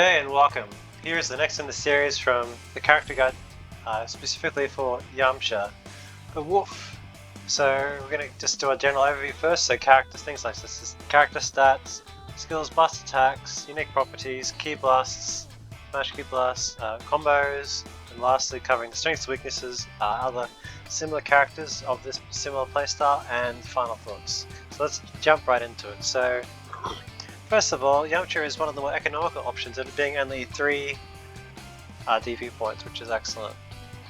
Hey and welcome. Here's the next in the series from the character guide specifically for Yamcha, the wolf. So we're going to just do a general overview first, so characters, things like this, character stats, skills, blast attacks, unique properties, ki blasts, smash ki blasts, combos, and lastly covering the strengths, weaknesses, other similar characters of this similar playstyle, and final thoughts. So let's jump right into it. So first of all, Yamcha is one of the more economical options, it being only 3 DP points, which is excellent.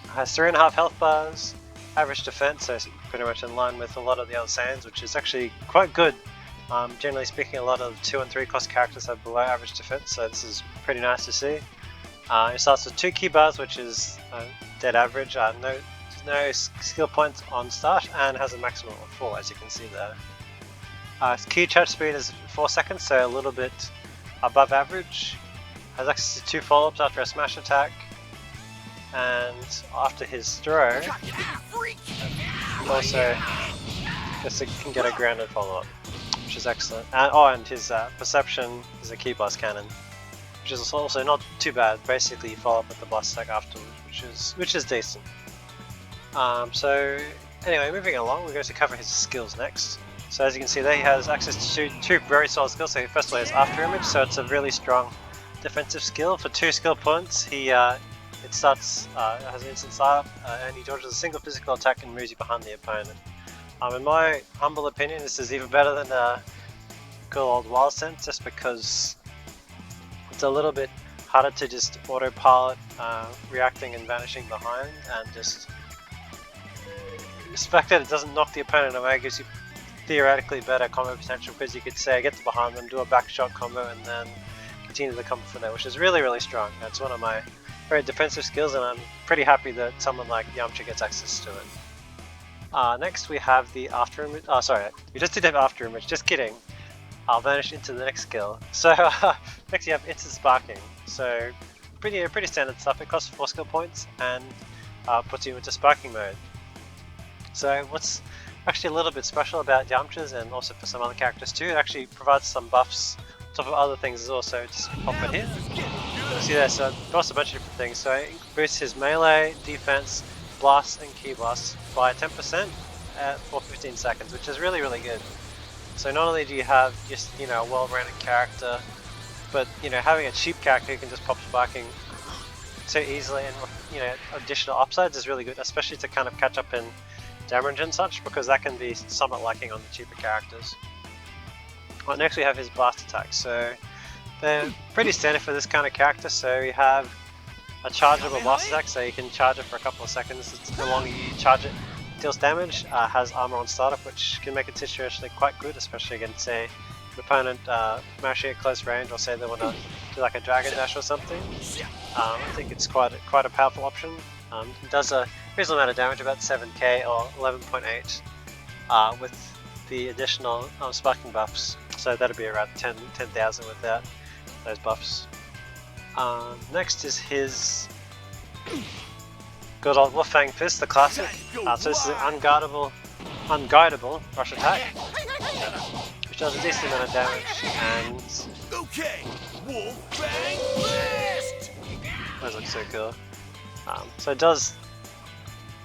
It has 3.5 health bars, average defense, so it's pretty much in line with a lot of the other Saiyans, which is actually quite good. Generally speaking, a lot of 2 and 3 cost characters have below average defense, so this is pretty nice to see. It starts with 2 ki bars, which is dead average, no skill points on start, and has a maximum of 4, as you can see there. Its ki charge speed is 4 seconds, so a little bit above average. Has access to 2 follow-ups after a smash attack, and after his throw, also can get a grounded follow-up, which is excellent. And his perception is a ki blast cannon, which is also not too bad. Basically, you follow up with the blast attack afterwards, which is decent. So anyway, moving along, we're going to cover his skills next. So as you can see there, he has access to 2 very solid skills. So first of all, he has After Image, so it's a really strong defensive skill. For 2 skill points, it starts, has an instant startup, and he dodges a single physical attack and moves you behind the opponent. In my humble opinion, this is even better than good old Wild Sense, just because it's a little bit harder to just autopilot reacting and vanishing behind, and just the fact that it doesn't knock the opponent away gives you theoretically better combo potential, because you could say get to behind them, do a back shot combo, and then continue the combo from there, which is really strong. That's one of my very defensive skills, and I'm pretty happy that someone like Yamcha gets access to it. Next we have the After Image. Oh, sorry, we just did have After Image, just kidding. I'll vanish into the next skill. So next you have Instant Sparking. So pretty standard stuff. It costs 4 skill points and puts you into sparking mode. So what's actually a little bit special about Yamcha's, and also for some other characters too, it actually provides some buffs on top of other things as well. So just pop it here. See there, so it costs a bunch of different things. So it boosts his melee, defense, blast, and ki blast by 10% for 15 seconds, which is really good. So not only do you have just a well-rounded character, but having a cheap character who can just pop sparking so easily, and additional upsides is really good, especially to kind of catch up in damage and such, because that can be somewhat lacking on the cheaper characters. Right, next we have his blast attacks. So they're pretty standard for this kind of character. So you have a chargeable blast attack, so you can charge it for a couple of seconds. The longer you charge it, it deals damage. Has armor on startup, which can make it situationally quite good, especially against, say, an opponent mashing at close range, or say they want to do like a dragon dash or something. I think it's quite a powerful option. It does a reasonable amount of damage, about 7k or 11.8 with the additional sparking buffs. So that'll be around 10,000 without those buffs. Next is his good old Wolf Fang Fist, the classic. So this is an unguidable rush attack, which does a decent amount of damage, and those look so cool. So it does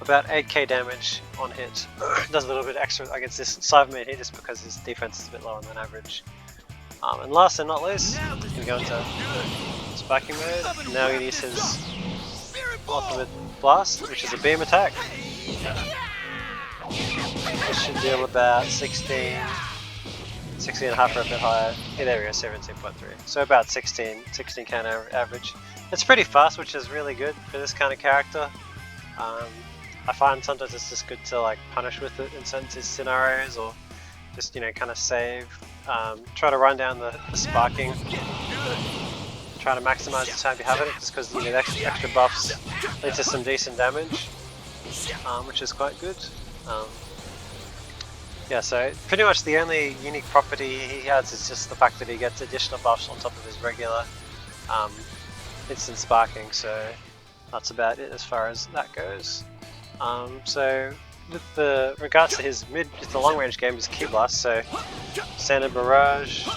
about 8k damage on hit. It does a little bit extra against this Cyberman here, just because his defense is a bit lower than average. And last and not least, he's going to go into sparking mode. Now he uses his ultimate blast, which is a beam attack. This should deal about 16 and a half, or a bit higher. Yeah, there we go, 17.3. So about 16k average. It's pretty fast, which is really good for this kind of character. I find sometimes it's just good to like punish with it in certain scenarios, or just kind of save. Try to run down the sparking. Try to maximize the time you have it, just because the extra buffs lead to some decent damage, which is quite good. Yeah, so pretty much the only unique property he has is just the fact that he gets additional buffs on top of his regular instant sparking, so that's about it as far as that goes. So with regards to his the long range game, is ki blast, so standard barrage,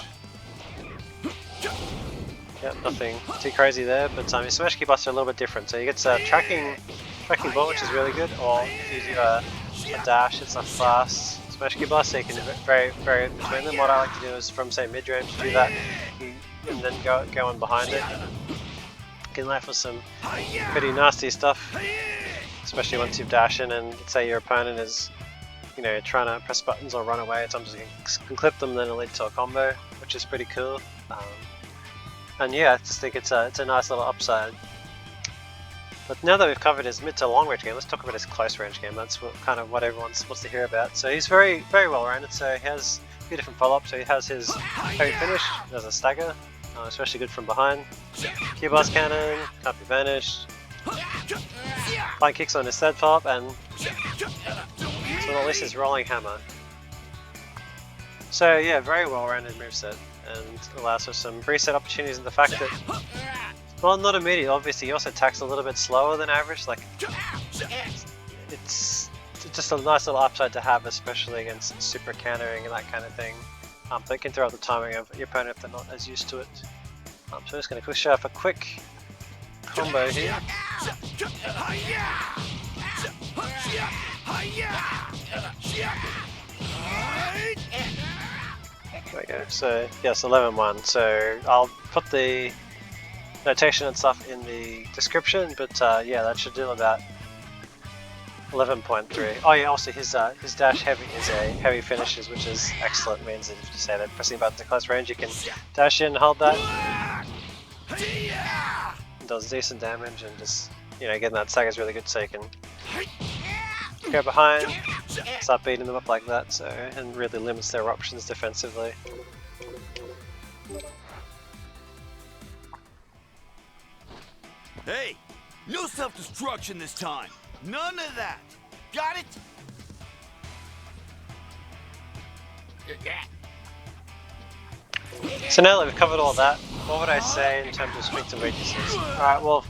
Yeah, nothing too crazy there, but his smash key busts are a little bit different. So he gets a tracking ball, which is really good, or if you do a dash, it's a fast smash key bust, so you can vary between them. What I like to do is from say mid range do that, and then go on behind it. You can left with some pretty nasty stuff, especially once you've dashed in and say your opponent is, you know, trying to press buttons or run away. Sometimes you can clip them, then it'll lead to a combo, which is pretty cool. And yeah, I just think it's a nice little upside. But now that we've covered his mid to long range game, let's talk about his close range game. That's kind of what everyone wants to hear about. So he's very well rounded. So he has a few different follow ups. So he has his heavy finish, there's a stagger, especially good from behind. Q-Bars Cannon, can't be vanished. Flying kicks on his third follow up, and so not least his rolling hammer. So yeah, very well rounded moveset, and allows for some reset opportunities, and the fact that, well, not immediate, obviously he also attacks a little bit slower than average. Like, it's just a nice little upside to have, especially against super countering and that kind of thing. But it can throw out the timing of your opponent if they're not as used to it. So I'm just going to show off a quick combo here. There we go. So yes, 11-1. So I'll put the notation and stuff in the description, but yeah, that should do about 11.3. Oh yeah, also his dash heavy is a heavy finishes, which is excellent. It means that if you say that pressing buttons at close range, you can dash in, hold that. It does decent damage, and just, you know, getting that stagger is really good, so you can go behind, start beating them up like that, so, and really limits their options defensively. Hey, no self-destruction this time. None of that. Got it? So now that we've covered all that, what would I say in terms of strengths and weaknesses? Alright, well,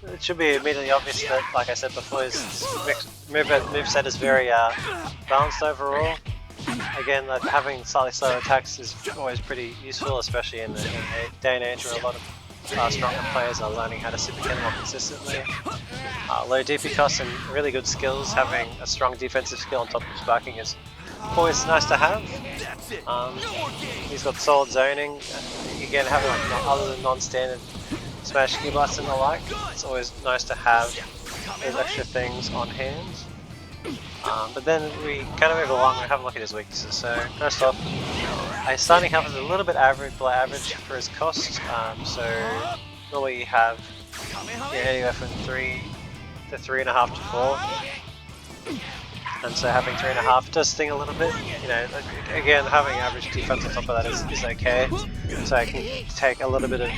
it should be immediately obvious that, like I said before, his moveset is very balanced overall. Again, like, having slightly slower attacks is always pretty useful, especially in a day and age where a lot of stronger players are learning how to super get more consistently. Low DP costs and really good skills. Having a strong defensive skill on top of sparking is always nice to have. He's got solid zoning. Again, having like other than non-standard smash key blasts and the like, it's always nice to have those extra things on hand. But then we kind of move along and have a look at his weaknesses. So first off, his starting health is a little bit below average for his cost. So normally you have anywhere from 3 to 3.5 to 4. And so having 3.5 does sting a little bit. You know, again, having average defense on top of that is okay. So I can take a little bit of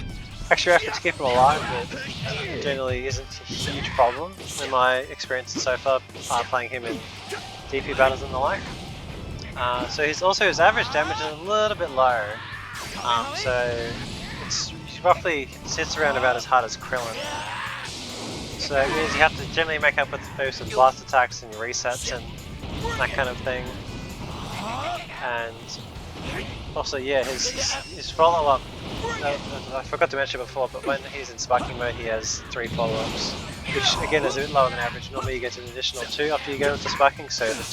extra effort to keep him alive, but generally isn't a huge problem in my experience so far playing him in DP battles and the like. So his average damage is a little bit low. So it's roughly sits around about as hard as Krillin. So it means you have to generally make up with those blast attacks and resets and that kind of thing. And also, yeah, his follow-up, I forgot to mention before, but when he's in sparking mode he has 3 follow-ups, which again is a bit lower than average. Normally you get an additional 2 after you go into sparking, so the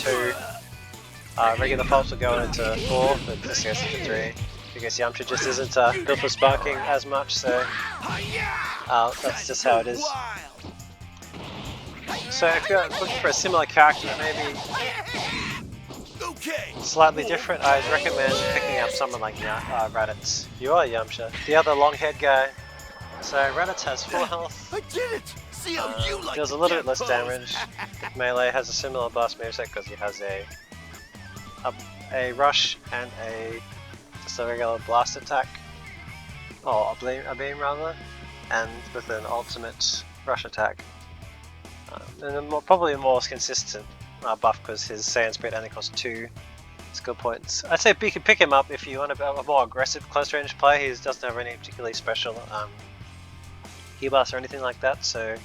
2 regular follow-ups will go into 4, but this goes into 3. Because Yamcha just isn't built for sparking as much, so that's just how it is. So if you're looking for a similar character, maybe slightly different, I'd recommend picking up someone like Raditz. You are Yamcha, the other long-haired guy. So Raditz has full health. I did it. See how you like does a little bit less damage. Melee has a similar blast moveset because he has a rush and just a regular blast attack, or a beam rather, and with an ultimate rush attack. And probably a more consistent buff because his Saiyan Spirit only costs 2 skill points. I'd say you can pick him up if you want a more aggressive close range play. He doesn't have any particularly special key blasts or anything like that, so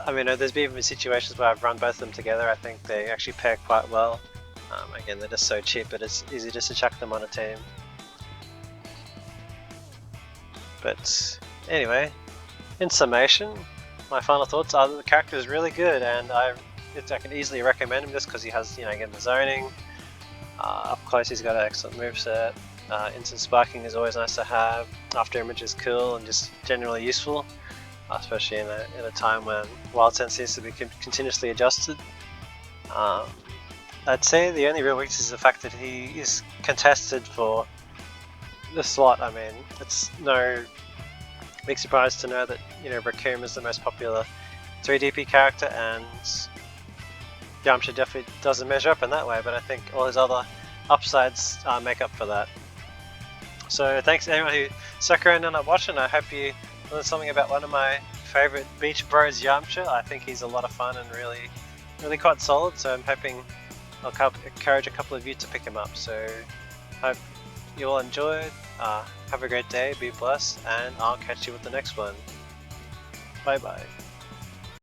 I mean, there's been situations where I've run both of them together. I think they actually pair quite well. Again, they're just so cheap, but it's easy just to chuck them on a team. But anyway, in summation, my final thoughts are that the character is really good, and I can easily recommend him just because he has, again, the zoning. Up close he's got an excellent moveset. Instant sparking is always nice to have. After image is cool and just generally useful, especially in a time when wild sense needs to be continuously adjusted. I'd say the only real weakness is the fact that he is contested for the slot. I mean, it's no big surprise to know that Raccoon is the most popular 3DP character, and Yamcha definitely doesn't measure up in that way, but I think all his other upsides make up for that. So thanks to anyone who stuck around and watching. I hope you learned something about one of my favorite Beach Bros, Yamcha. I think he's a lot of fun and really quite solid, so I'm hoping I'll encourage a couple of you to pick him up. So hope you all enjoyed. Have a great day, be blessed, and I'll catch you with the next one. Bye bye.